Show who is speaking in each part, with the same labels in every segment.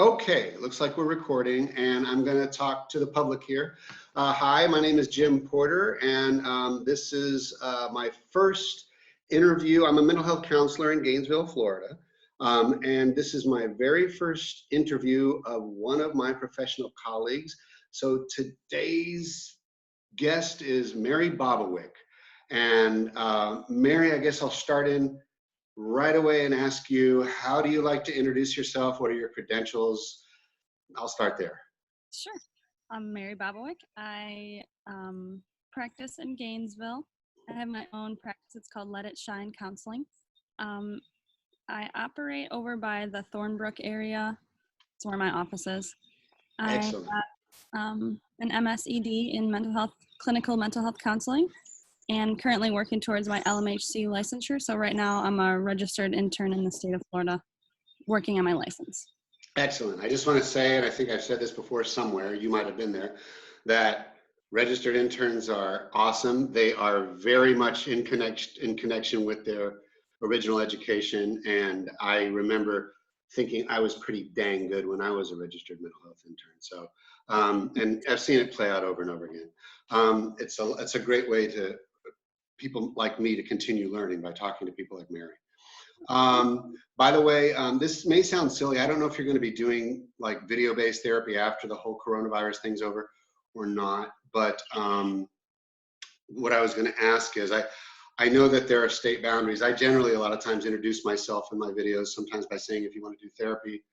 Speaker 1: Okay, looks like we're recording, and I'm going to talk to the public here. Hi, my name is Jim Porter, and this is my first interview. I'm a mental health counselor in Gainesville, Florida, and this is my very first interview of one of my professional colleagues. So today's guest is Mary Bobowiec, and Mary, I guess I'll start in right away and ask you, how do you like to introduce yourself? What are your credentials? I'll start there.
Speaker 2: Sure. I'm Mary Bobowiec. I practice in Gainesville. I have my own practice. It's called Let It Shine Counseling. I operate over by the Thornbrook area. It's where my office is.
Speaker 1: Excellent.
Speaker 2: I have an MSED in clinical mental health counseling, and currently working towards my LMHC licensure. So right now I'm a registered intern in the state of Florida, working on my license.
Speaker 1: Excellent. I just want to say, and I think I've said this before somewhere, you might have been there, that registered interns are awesome. They are very much in connection with their original education. And I remember thinking I was pretty dang good when I was a registered mental health intern. So, and I've seen it play out over and over again. It's a great way to people like me to continue learning by talking to people like Mary. By the way, this may sound silly. I don't know if you're going to be doing like video-based therapy after the whole coronavirus thing's over or not, but what I was going to ask is, I know that there are state boundaries. I generally a lot of times introduce myself in my videos, sometimes by saying, if you want to do therapy,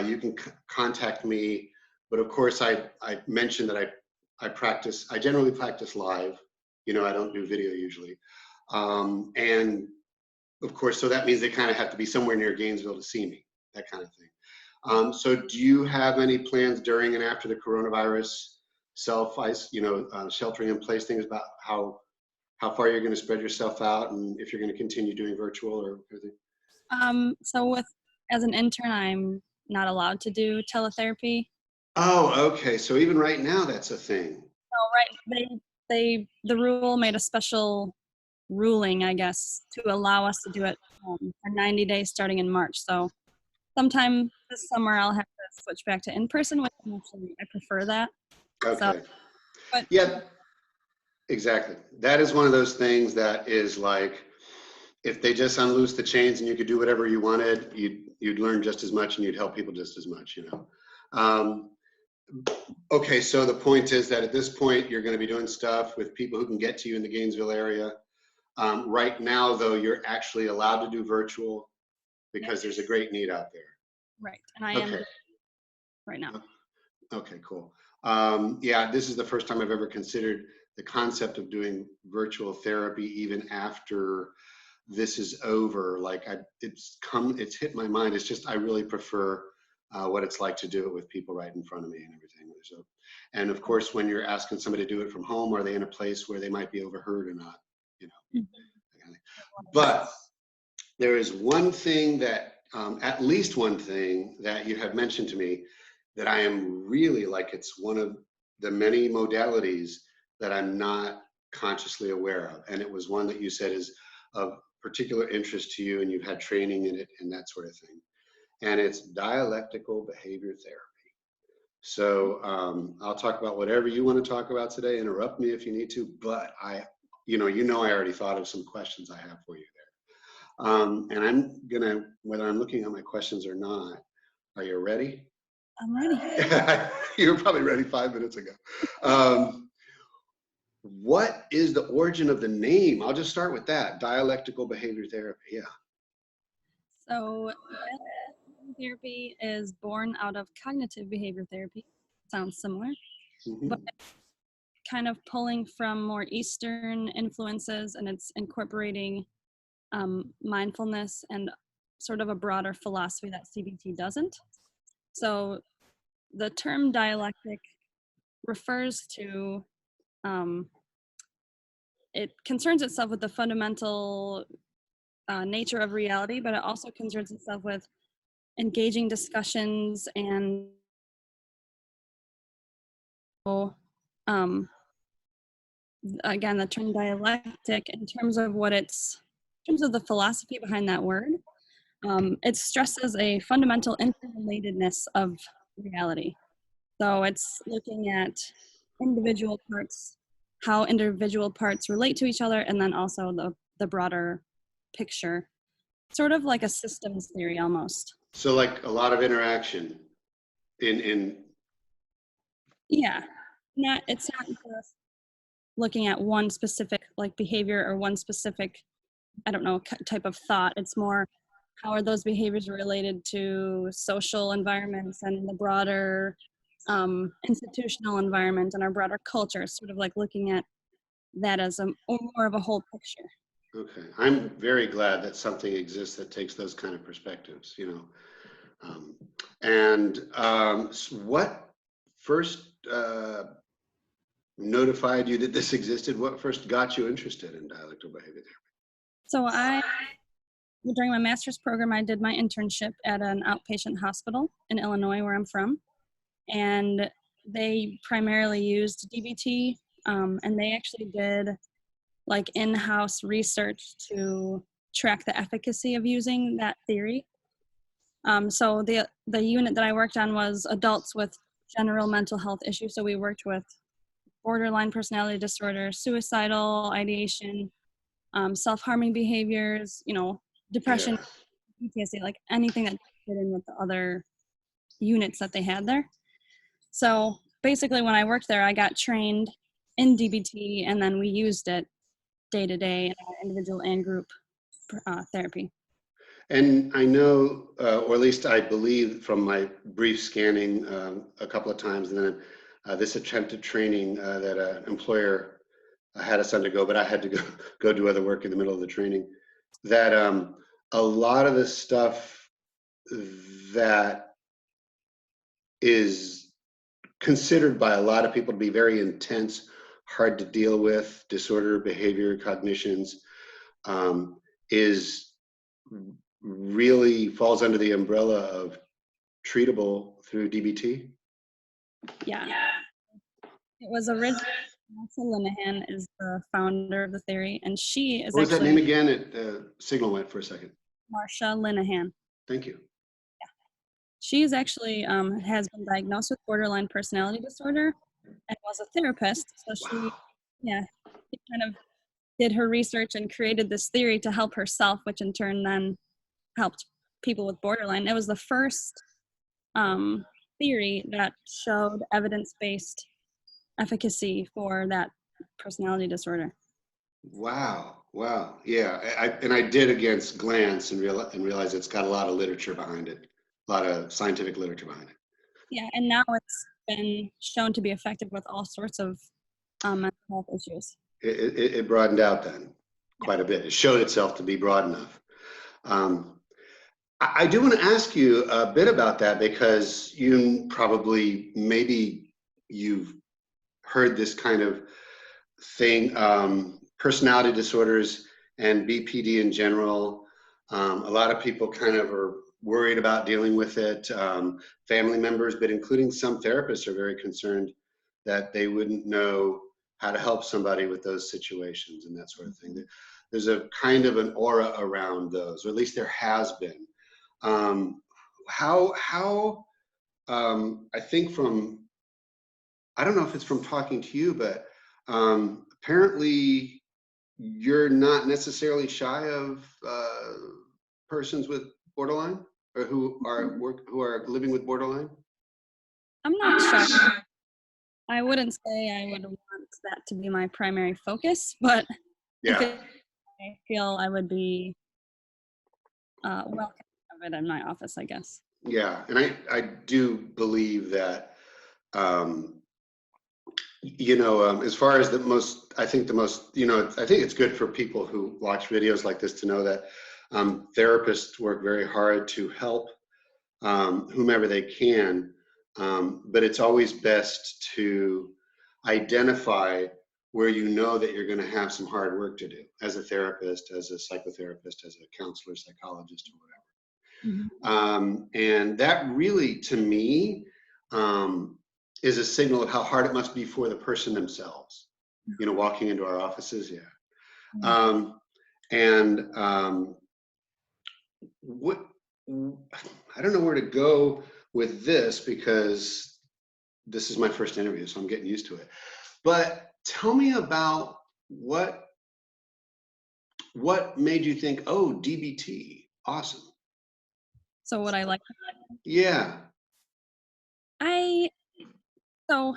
Speaker 1: you can contact me. But of course, I mentioned that I generally practice live. You know, I don't do video usually. And of course, so that means they kind of have to be somewhere near Gainesville to see me, that kind of thing. So do you have any plans during and after the coronavirus sheltering in place things about how far you're going to spread yourself out and if you're going to continue doing virtual or everything?
Speaker 2: So as an intern, I'm not allowed to do teletherapy.
Speaker 1: Oh, okay. So even right now, that's a thing.
Speaker 2: So the rule made a special ruling, I guess, to allow us to do it for 90 days starting in March. So sometime this summer I'll have to switch back to in-person, which I prefer that.
Speaker 1: Okay. Yeah, exactly. That is one of those things that is like, if they just unloose the chains and you could do whatever you wanted, you'd learn just as much and you'd help people just as much, you know. Okay, so the point is that at this point, you're going to be doing stuff with people who can get to you in the Gainesville area. Right now, though, you're actually allowed to do virtual because there's a great need out there.
Speaker 2: Right, and I am right now.
Speaker 1: Okay, cool. Yeah, this is the first time I've ever considered the concept of doing virtual therapy even after this is over. Like it's hit my mind. It's just I really prefer what it's like to do it with people right in front of me and everything. So, and of course, when you're asking somebody to do it from home, are they in a place where they might be overheard or not? You know. Mm-hmm. But there is one thing that, at least one thing that you have mentioned to me that I am really like, it's one of the many modalities that I'm not consciously aware of. And it was one that you said is of particular interest to you and you've had training in it and that sort of thing. And it's dialectical behavior therapy. So I'll talk about whatever you want to talk about today. Interrupt me if you need to, but I already thought of some questions I have for you there. And I'm gonna, whether I'm looking at my questions or not, are you ready?
Speaker 2: I'm ready.
Speaker 1: You were probably ready 5 minutes ago. What is the origin of the name? I'll just start with that. Dialectical behavior therapy. Yeah.
Speaker 2: So therapy is born out of cognitive behavior therapy. Sounds similar, but kind of pulling from more Eastern influences, and it's incorporating mindfulness and sort of a broader philosophy that CBT doesn't. So the term dialectic refers to, it concerns itself with the fundamental nature of reality, but it also concerns itself with engaging discussions and again, the term dialectic in terms of the philosophy behind that word. It stresses a fundamental interrelatedness of reality. So it's looking at individual parts, how individual parts relate to each other, and then also the broader picture, sort of like a systems theory almost.
Speaker 1: So like a lot of interaction in
Speaker 2: Yeah, it's not just looking at one specific like behavior or one specific, I don't know, type of thought. It's more how are those behaviors related to social environments and the broader institutional environment and our broader culture, sort of like looking at that as or more of a whole picture.
Speaker 1: Okay, I'm very glad that something exists that takes those kind of perspectives, so what first notified you that this existed? What first got you interested in dialectical behavior therapy?
Speaker 2: So during my master's program, I did my internship at an outpatient hospital in Illinois, where I'm from, and they primarily used DBT, and they actually did like in-house research to track the efficacy of using that theory. So the unit that I worked on was adults with general mental health issues. So we worked with borderline personality disorder, suicidal ideation, self-harming behaviors, depression,
Speaker 1: Yeah.
Speaker 2: PTSD, like anything that fit in with the other units that they had there. So basically when I worked there, I got trained in DBT, and then we used it day to day in our individual and group therapy.
Speaker 1: And I know, or at least I believe from my brief scanning a couple of times, and then this attempted training that an employer had us undergo, but I had to go do other work in the middle of the training, that a lot of the stuff that is considered by a lot of people to be very intense, hard to deal with, disorder, behavior, cognitions, is really falls under the umbrella of treatable through DBT?
Speaker 2: Yeah. It was originally Marsha Linehan is the founder of the theory, and she is
Speaker 1: What was that name
Speaker 2: actually
Speaker 1: again? Signal went for a second.
Speaker 2: Marsha Linehan.
Speaker 1: Thank you.
Speaker 2: She is actually has been diagnosed with borderline personality disorder and was a therapist. So she kind of did her research and created this theory to help herself, which in turn then helped people with borderline. It was the first theory that showed evidence-based efficacy for that personality disorder.
Speaker 1: Wow. Yeah. I did against glance and realize it's got a lot of literature behind it, a lot of scientific literature behind it.
Speaker 2: Yeah, and now it's been shown to be effective with all sorts of mental health issues.
Speaker 1: It broadened out then quite a bit. It showed itself to be broad enough. I do want to ask you a bit about that, because maybe you've heard this kind of thing, personality disorders and BPD in general. A lot of people kind of are worried about dealing with it. Family members, but including some therapists, are very concerned that they wouldn't know how to help somebody with those situations and that sort of thing. There's a kind of an aura around those, or at least there has been. I think I don't know if it's from talking to you, but apparently you're not necessarily shy of persons with borderline, or who are living with borderline.
Speaker 2: I'm not shy. I wouldn't say I would want that to be my primary focus, but I feel I would be welcome of it in my office, I guess.
Speaker 1: Yeah, and I do believe that, as far as I think it's good for people who watch videos like this to know that therapists work very hard to help whomever they can, but it's always best to identify where you know that you're going to have some hard work to do as a therapist, as a psychotherapist, as a counselor, psychologist, or whatever.
Speaker 2: Mm-hmm.
Speaker 1: And that really, to me, is a signal of how hard it must be for the person themselves, walking into our offices. Yeah.
Speaker 2: Mm-hmm.
Speaker 1: I don't know where to go with this because this is my first interview, so I'm getting used to it. But tell me about what made you think, oh, DBT, awesome.
Speaker 2: So what I like,
Speaker 1: Yeah.
Speaker 2: so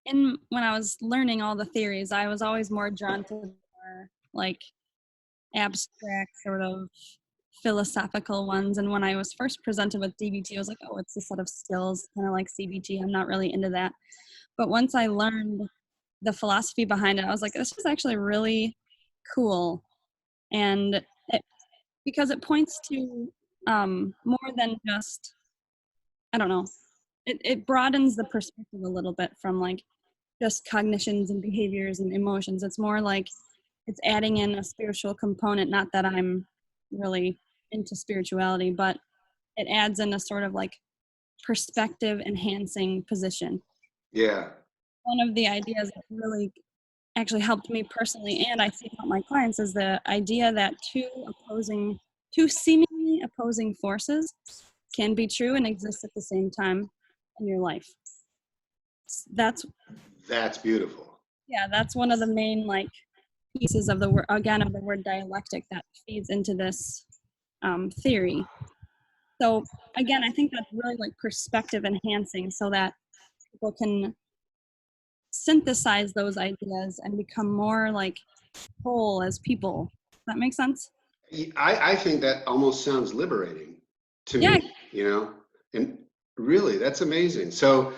Speaker 2: when I was learning all the theories, I was always more drawn to more like abstract sort of philosophical ones. And when I was first presented with DBT, I was like, oh, it's a set of skills, kind of like CBT. I'm not really into that. But once I learned the philosophy behind it, I was like, this is actually really cool. And because it points to more than just, I don't know, it broadens the perspective a little bit from like just cognitions and behaviors and emotions. It's more like it's adding in a spiritual component. Not that I'm really into spirituality, but it adds in a sort of like perspective enhancing position.
Speaker 1: Yeah.
Speaker 2: One of the ideas that really actually helped me personally, and I see help my clients, is the idea that two seemingly opposing forces can be true and exist at the same time in your life. That's
Speaker 1: beautiful.
Speaker 2: Yeah, that's one of the main like pieces of the word, again, of the word dialectic that feeds into this theory. So again, I think that's really like perspective enhancing, so that people can synthesize those ideas and become more like whole as people. Does that make sense?
Speaker 1: I think that almost sounds liberating to
Speaker 2: Yeah.
Speaker 1: me, you know, and really, that's amazing. So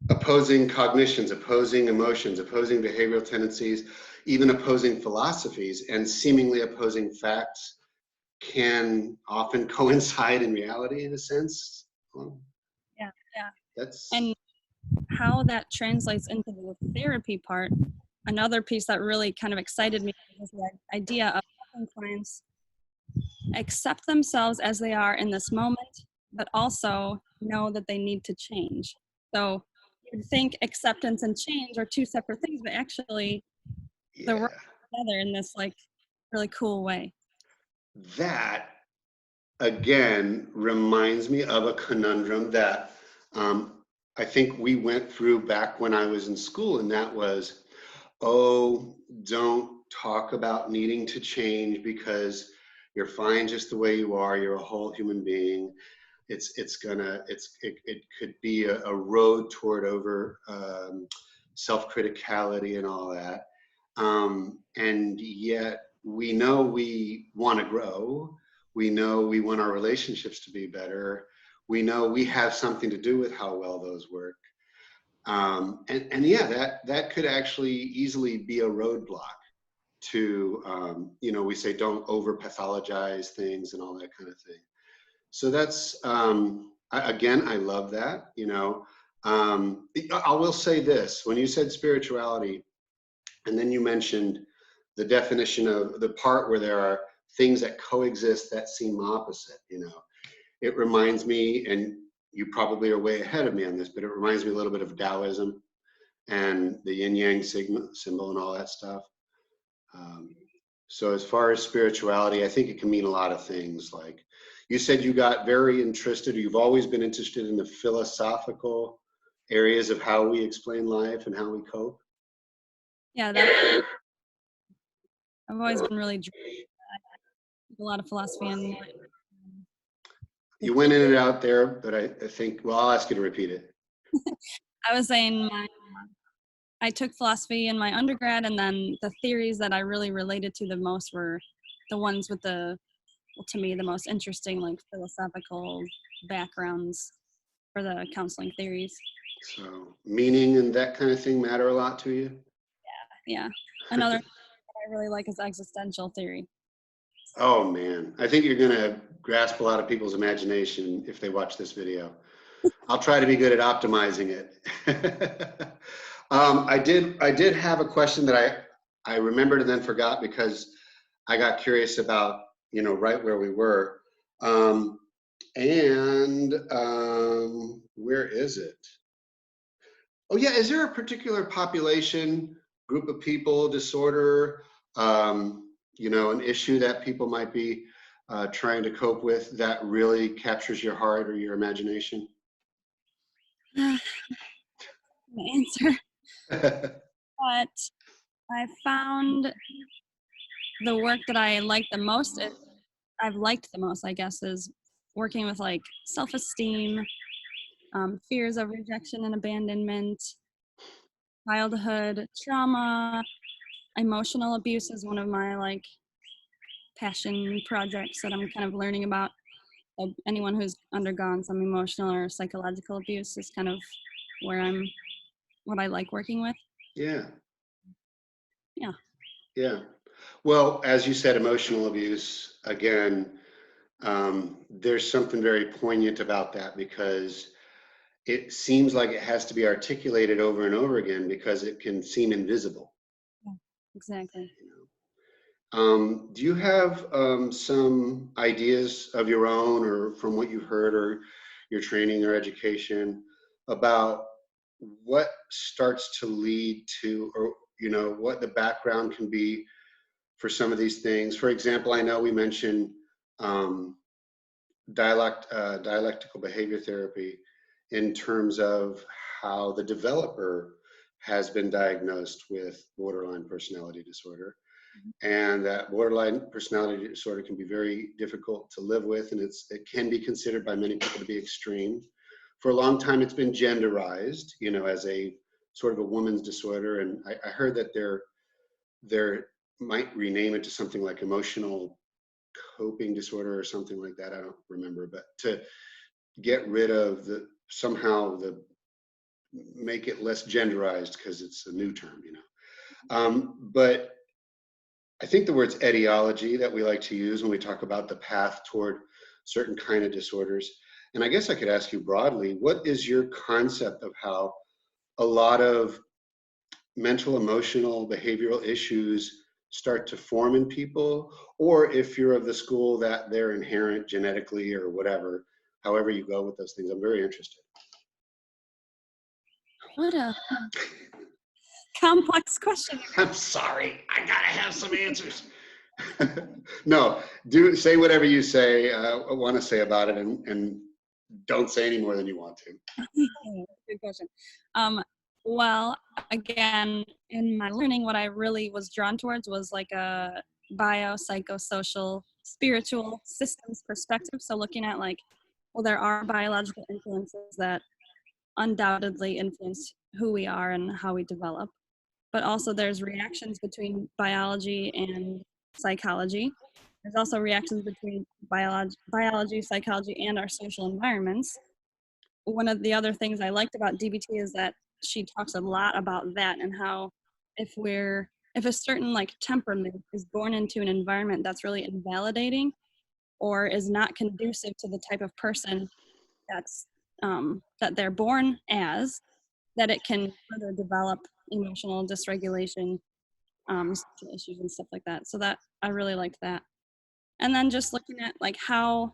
Speaker 1: opposing cognitions, opposing emotions, opposing behavioral tendencies, even opposing philosophies and seemingly opposing facts can often coincide in reality in a sense. Well,
Speaker 2: Yeah.
Speaker 1: that's
Speaker 2: And how that translates into the therapy part, another piece that really kind of excited me was the idea of helping clients accept themselves as they are in this moment, but also know that they need to change. So you'd think acceptance and change are two separate things, but actually they're
Speaker 1: yeah.
Speaker 2: working together in this like really cool way.
Speaker 1: That again reminds me of a conundrum that I think we went through back when I was in school, and that was, oh, don't talk about needing to change because you're fine just the way you are. You're a whole human being. It could be a road toward over self-criticality and all that. And yet we know we want to grow. We know we want our relationships to be better. We know we have something to do with how well those work. And yeah, that could actually easily be a roadblock to, we say don't over pathologize things and all that kind of thing. So that's, again, I love that, I will say this, when you said spirituality, and then you mentioned the definition of the part where there are things that coexist that seem opposite, it reminds me, and you probably are way ahead of me on this, but it reminds me a little bit of Taoism and the yin yang symbol and all that stuff. So as far as spirituality, I think it can mean a lot of things. Like you said, you got very interested, or you've always been interested in the philosophical areas of how we explain life and how we cope.
Speaker 2: Yeah, I've always been really a lot of philosophy and
Speaker 1: You went in and out there, but I think, well, I'll ask you to repeat it.
Speaker 2: I was saying I took philosophy in my undergrad, and then the theories that I really related to the most were the ones with to me, the most interesting, like philosophical backgrounds for the counseling theories.
Speaker 1: So meaning and that kind of thing matter a lot to you?
Speaker 2: Yeah. Another I really like is existential theory.
Speaker 1: Oh man, I think you're gonna grasp a lot of people's imagination if they watch this video. I'll try to be good at optimizing it. I did have a question that I remembered and then forgot because I got curious about, right where we were. Where is it? Oh yeah, is there a particular population, group of people, disorder, an issue that people might be trying to cope with that really captures your heart or your imagination?
Speaker 2: The answer. But I found the work that I like the most, I've liked the most, I guess, is working with like self-esteem, fears of rejection and abandonment, childhood trauma, emotional abuse is one of my like passion projects that I'm kind of learning about. So anyone who's undergone some emotional or psychological abuse is kind of where what I like working with.
Speaker 1: Yeah.
Speaker 2: Yeah.
Speaker 1: Yeah. Well, as you said, emotional abuse, again, there's something very poignant about that because it seems like it has to be articulated over and over again because it can seem invisible.
Speaker 2: Yeah, exactly.
Speaker 1: Do you have some ideas of your own or from what you've heard or your training or education about what starts to lead to, or, what the background can be for some of these things? For example, I know we mentioned um, dialectical behavior therapy in terms of how the developer has been diagnosed with borderline personality disorder, and that borderline personality disorder can be very difficult to live with, and it can be considered by many people to be extreme. For a long time, it's been genderized, as a sort of a woman's disorder, and I heard that there might rename it to something like emotional coping disorder or something like that. I don't remember, but to get rid of make it less genderized because it's a new term, But I think the word's etiology that we like to use when we talk about the path toward certain kind of disorders. And I guess I could ask you broadly, what is your concept of how a lot of mental, emotional, behavioral issues start to form in people, or if you're of the school that they're inherent genetically or whatever, however you go with those things? I'm very interested.
Speaker 2: What a complex question.
Speaker 1: I'm sorry, I gotta have some answers. No, say whatever you want to say about it, and don't say any more than you want to.
Speaker 2: Good question. Well, again, in my learning, what I really was drawn towards was like a biopsychosocial, spiritual systems perspective. So looking at like, well, there are biological influences that undoubtedly influence who we are and how we develop, but also there's reactions between biology and psychology. There's also reactions between biology, psychology, and our social environments. One of the other things I liked about DBT is that she talks a lot about that and how if a certain like temperament is born into an environment that's really invalidating or is not conducive to the type of person that's that they're born as, that it can further develop emotional dysregulation, social issues and stuff like that. So that I really liked that. And then just looking at like how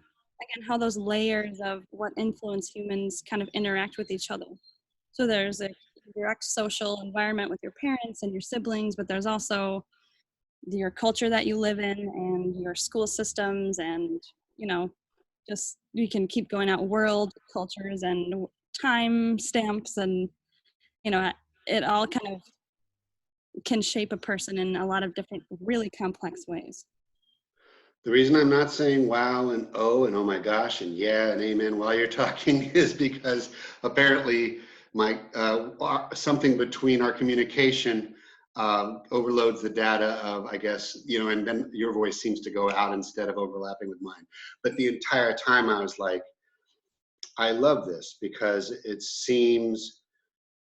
Speaker 2: those layers of what influence humans kind of interact with each other. So there's a direct social environment with your parents and your siblings, but there's also your culture that you live in and your school systems, and just you can keep going out, world cultures and time stamps, and it all kind of can shape a person in a lot of different really complex ways.
Speaker 1: The reason I'm not saying wow and oh my gosh and yeah and amen while you're talking is because apparently something between our communication overloads the data of, I guess, and then your voice seems to go out instead of overlapping with mine. But the entire time I was like, I love this because it seems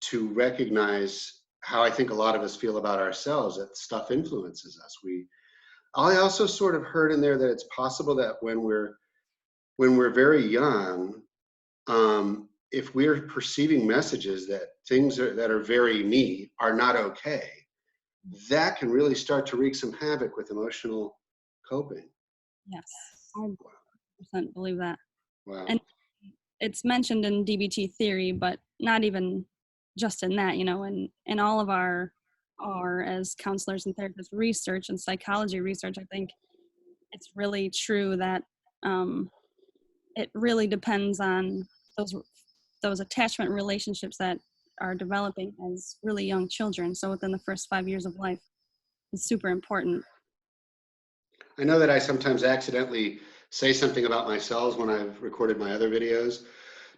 Speaker 1: to recognize how I think a lot of us feel about ourselves, that stuff influences us. I also sort of heard in there that it's possible that when we're very young, if we're perceiving messages that things that are very me are not okay, that can really start to wreak some havoc with emotional coping.
Speaker 2: Yes, I 100% believe that.
Speaker 1: Wow.
Speaker 2: And it's mentioned in DBT theory, but not even just in that, in all of our as counselors and therapists research and psychology research, I think it's really true that it really depends on those attachment relationships that are developing as really young children. So within the first 5 years of life, it's super important.
Speaker 1: I know that I sometimes accidentally say something about myself when I've recorded my other videos,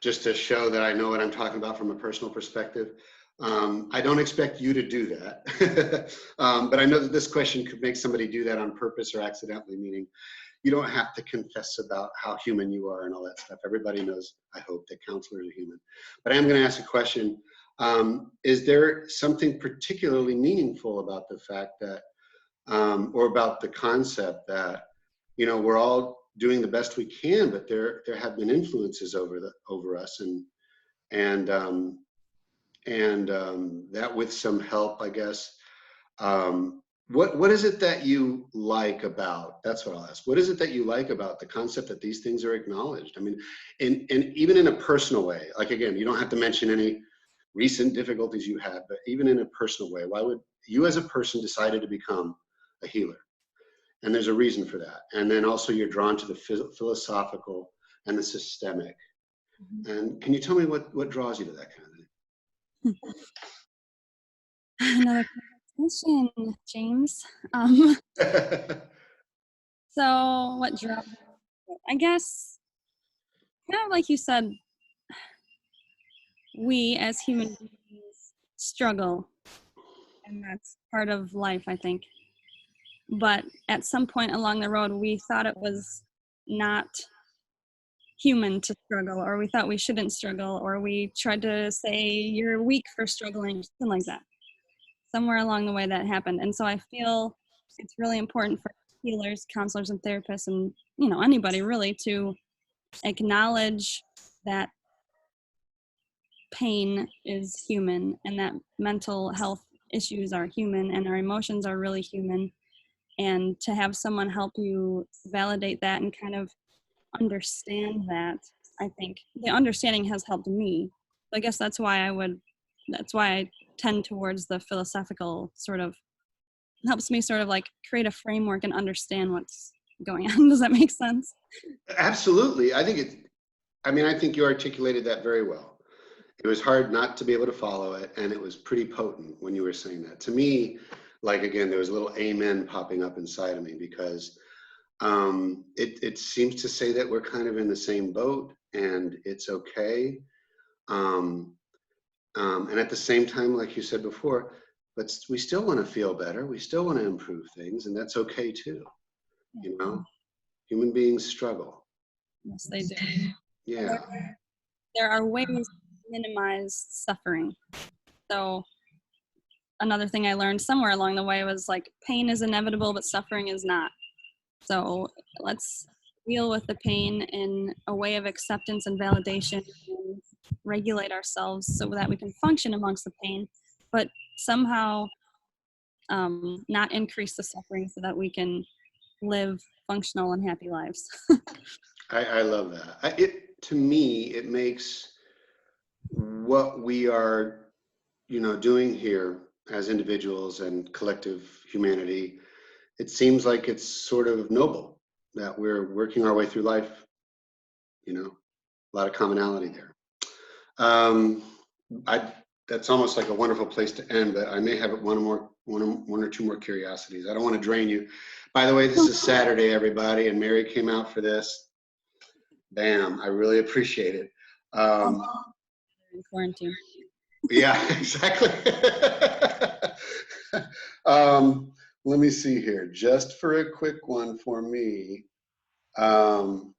Speaker 1: just to show that I know what I'm talking about from a personal perspective. I don't expect you to do that, but I know that this question could make somebody do that on purpose or accidentally, meaning you don't have to confess about how human you are and all that stuff. Everybody knows, I hope, that counselors are human. But I am going to ask a question. Is there something particularly meaningful about the fact that, or about the concept that, you know, we're all doing the best we can, but there have been influences over us, and that with some help, I guess. What is it that you like about, that's what I'll ask, what is it that you like about the concept that these things are acknowledged? I mean, even in a personal way, like, again, you don't have to mention any recent difficulties you had, but even in a personal way, why would you as a person decided to become a healer? And there's a reason for that. And then also you're drawn to the philosophical and the systemic. And can you tell me what draws you to that kind of thing?
Speaker 2: Another question, James. So what draws me? I guess, kind of like you said, we as human beings struggle, and that's part of life, I think. But at some point along the road, we thought it was not human to struggle, or we thought we shouldn't struggle, or we tried to say you're weak for struggling, something like that. Somewhere along the way that happened. And so I feel it's really important for healers, counselors, and therapists, and, you know, anybody really, to acknowledge that pain is human, and that mental health issues are human, and our emotions are really human. And to have someone help you validate that and kind of understand that, I think the understanding has helped me. I guess that's why I tend towards the philosophical sort of, helps me sort of like create a framework and understand what's going on. Does that make sense?
Speaker 1: Absolutely. I think you articulated that very well. It was hard not to be able to follow it, and it was pretty potent when you were saying that. To me, like, again, there was a little amen popping up inside of me, because it seems to say that we're kind of in the same boat, and it's okay. And at the same time, like you said before, but we still want to feel better. We still want to improve things, and that's okay too. You know, human beings struggle.
Speaker 2: Yes, they do.
Speaker 1: Yeah.
Speaker 2: There are ways to minimize suffering. So another thing I learned somewhere along the way was, like, pain is inevitable, but suffering is not. So let's deal with the pain in a way of acceptance and validation, and regulate ourselves so that we can function amongst the pain, but somehow not increase the suffering, so that we can live functional and happy lives.
Speaker 1: I love that. To me, it makes what we are, doing here as individuals and collective humanity, it seems like it's sort of noble that we're working our way through life, a lot of commonality there. That's almost like a wonderful place to end, but I may have one or two more curiosities. I don't want to drain you. By the way, this is Saturday, everybody, and Mary came out for this. Bam, I really appreciate it.
Speaker 2: In quarantine.
Speaker 1: Yeah, exactly. Let me see here, just for a quick one for me. Oh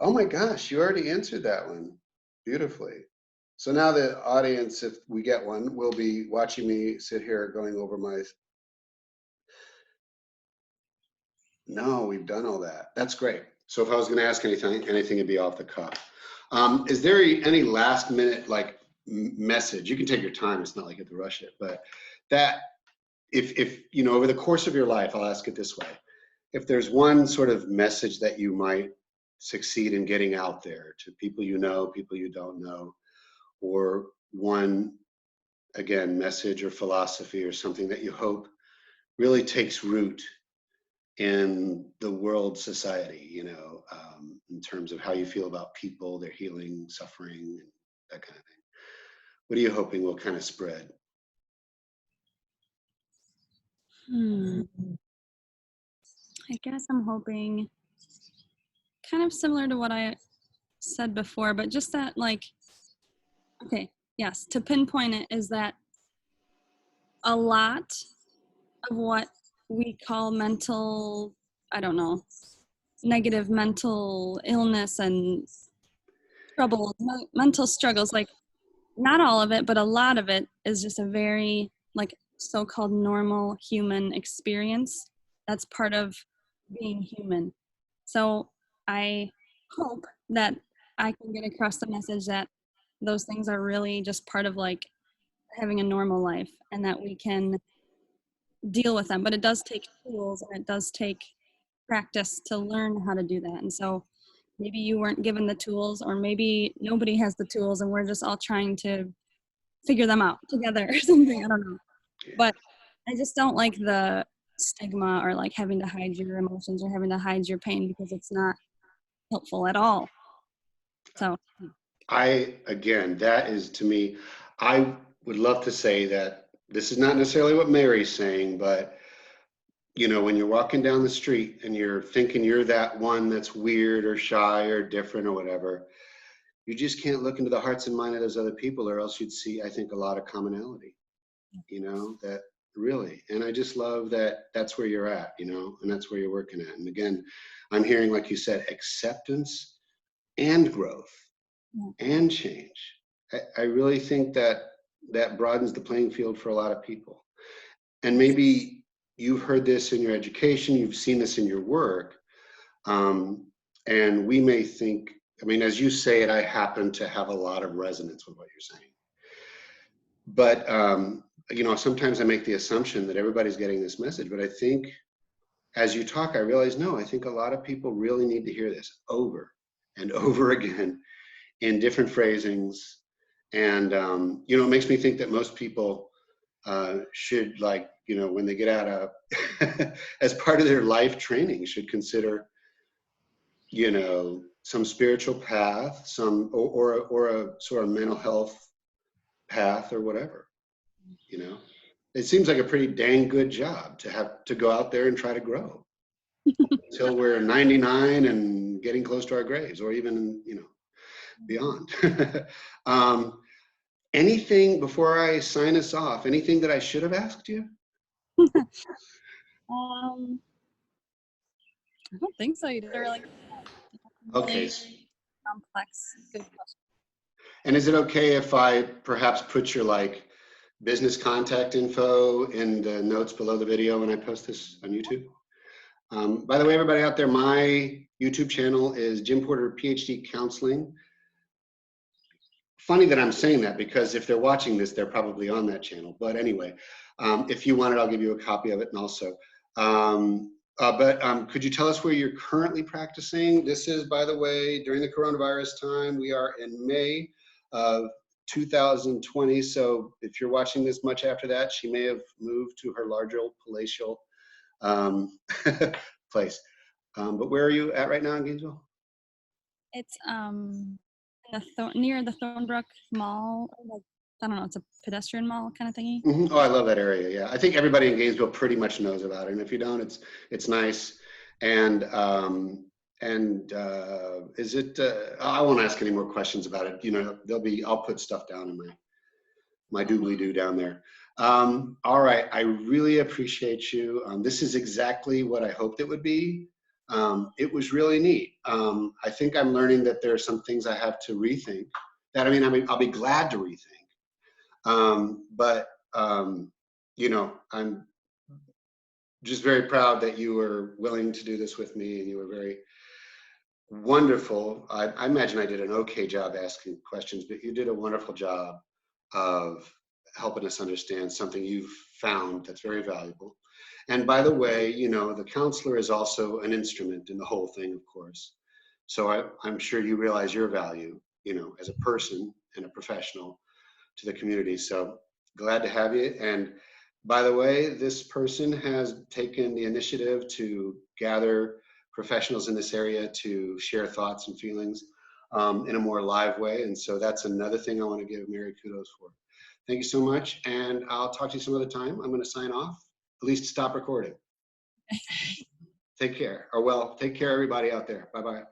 Speaker 1: my gosh, you already answered that one beautifully. So now the audience, if we get one, will be watching me sit here going over my. No, we've done all that. That's great. So if I was going to ask anything would be off the cuff. Is there any last minute message? You can take your time. It's not like you have to rush it, but that if over the course of your life, I'll ask it this way: if there's one sort of message that you might succeed in getting out there to people people you don't know, or one, again, message or philosophy or something that you hope really takes root in the world society, you know, in terms of how you feel about people, their healing, suffering, and that kind of thing? What are you hoping will kind of spread?
Speaker 2: I guess I'm hoping kind of similar to what I said before, but just that, like, okay, yes, to pinpoint it is that a lot of what we call mental, I don't know, negative mental illness and troubles, mental struggles, like, not all of it, but a lot of it is just a very, like, so-called normal human experience. That's part of being human. So I hope that I can get across the message that those things are really just part of, like, having a normal life, and that we can deal with them. But it does take tools, and it does take practice to learn how to do that. And so maybe you weren't given the tools, or maybe nobody has the tools, and we're just all trying to figure them out together or something. I don't know. But I just don't like the stigma, or like having to hide your emotions or having to hide your pain, because it's not helpful at all. So
Speaker 1: Again, that is, to me, I would love to say that this is not necessarily what Mary's saying, but you know, when you're walking down the street and you're thinking you're that one that's weird or shy or different or whatever, you just can't look into the hearts and mind of those other people, or else you'd see, I think, a lot of commonality, you know, that really. And I just love that that's where you're at, you know, and that's where you're working at. And again, I'm hearing, like you said, acceptance and growth and change. I really think that that broadens the playing field for a lot of people. And maybe you've heard this in your education, you've seen this in your work, and we may think, I mean, as you say it, I happen to have a lot of resonance with what you're saying. But, you know, sometimes I make the assumption that everybody's getting this message, but I think as you talk, I realize, no, I think a lot of people really need to hear this over and over again in different phrasings. And, you know, it makes me think that most people should, like, you know, when they get out of, as part of their life training, should consider, you know, some spiritual path, or a sort of mental health path or whatever, you know. It seems like a pretty dang good job to have to go out there and try to grow until we're 99 and getting close to our graves, or even, you know, beyond. Anything before I sign us off, anything that I should have asked you?
Speaker 2: I don't think so. You did a really
Speaker 1: Okay.
Speaker 2: complex, good question.
Speaker 1: And is it okay if I perhaps put your, like, business contact info in the notes below the video when I post this on YouTube? By the way, everybody out there, my YouTube channel is Jim Porter PhD Counseling. Funny that I'm saying that, because if they're watching this, they're probably on that channel. But anyway, if you want it, I'll give you a copy of it. And also, could you tell us where you're currently practicing? This is, by the way, during the coronavirus time. We are in May of 2020. So if you're watching this much after that, she may have moved to her larger palatial place. But where are you at right now in Gainesville?
Speaker 2: It's near the Thornbrook Mall. Like, I don't know, it's a pedestrian mall kind of thingy.
Speaker 1: Oh, I love that area. Yeah, I think everybody in Gainesville pretty much knows about it, and if you don't, it's nice. And is it? I won't ask any more questions about it. You know, I'll put stuff down in my doobly doo down there. All right, I really appreciate you. This is exactly what I hoped it would be. It was really neat. I think I'm learning that there are some things I have to rethink. I mean, I'll be glad to rethink. You know, I'm just very proud that you were willing to do this with me, and you were very wonderful. I imagine I did an okay job asking questions, but you did a wonderful job of helping us understand something you've found that's very valuable. And by the way, you know, the counselor is also an instrument in the whole thing, of course. So I'm sure you realize your value, you know, as a person and a professional to the community. So glad to have you. And By the way, this person has taken the initiative to gather professionals in this area to share thoughts and feelings in a more live way. And so that's another thing I want to give Mary kudos for. Thank you so much. And I'll talk to you some other time. I'm going to sign off, at least stop recording. Take care. Or well, take care everybody out there. Bye-bye.